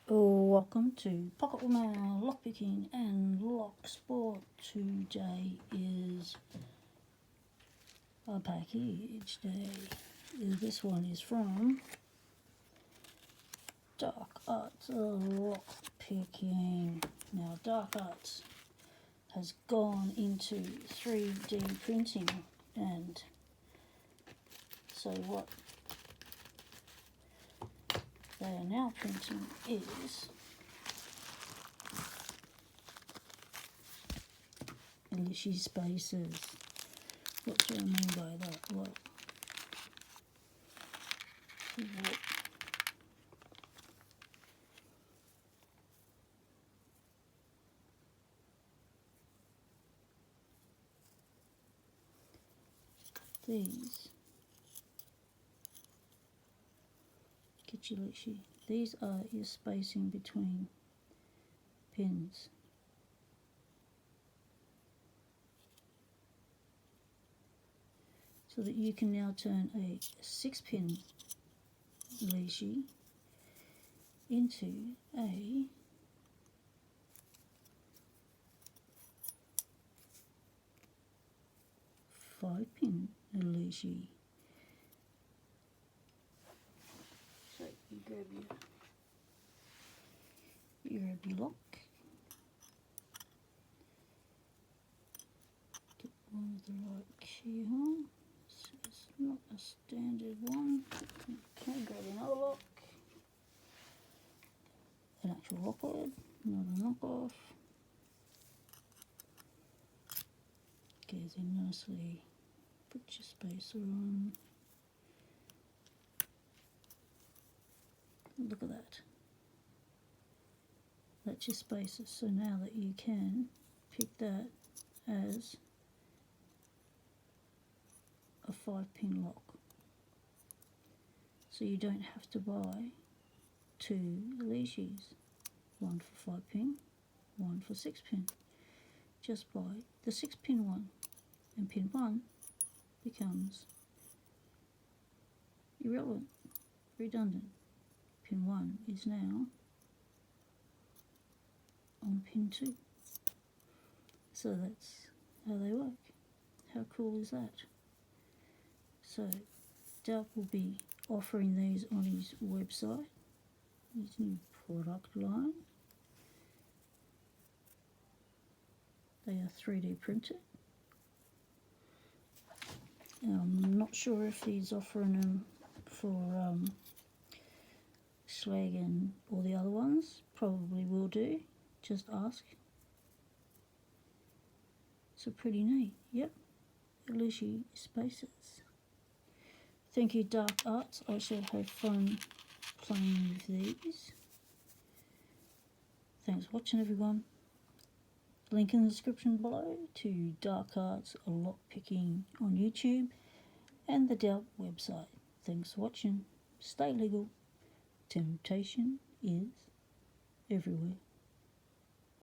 Welcome to Pocket Woman Lockpicking and Locksport. Today is a package day. This one is from Dark Arts Lockpicking. Now Dark Arts has gone into 3D printing, and so what they are now printing is Lishi spaces. What do I mean by that? Well, these Lishi. These are your spacing between pins. So that you can now turn a 6-pin Lishi into a 5-pin Lishi. So you grab your lock, get one with the right key on. So it's not a standard one. Okay, grab another lock, an actual Lockwood, not a knockoff. Goes in nicely. Put your spacer on. Look at that. That's your spacer. So now that you can pick that as a 5-pin lock. So you don't have to buy 2 Lishis. One for 5-pin, one for 6-pin. Just buy the 6-pin one, and pin 1 becomes irrelevant, redundant. Pin 1 is now on pin 2. So that's how they work. How cool is that? So DALP will be offering these on his website, his new product line. They are 3D printed. I'm not sure if he's offering them for Schlage and all the other ones. Probably will do. Just ask. So pretty neat. Yep. Lishi spaces. Thank you, Dark Arts. I shall have fun playing with these. Thanks for watching, everyone. Link in the description below to Dark Arts Lockpicking on YouTube and the DALP website. Thanks for watching. Stay legal. Temptation is everywhere.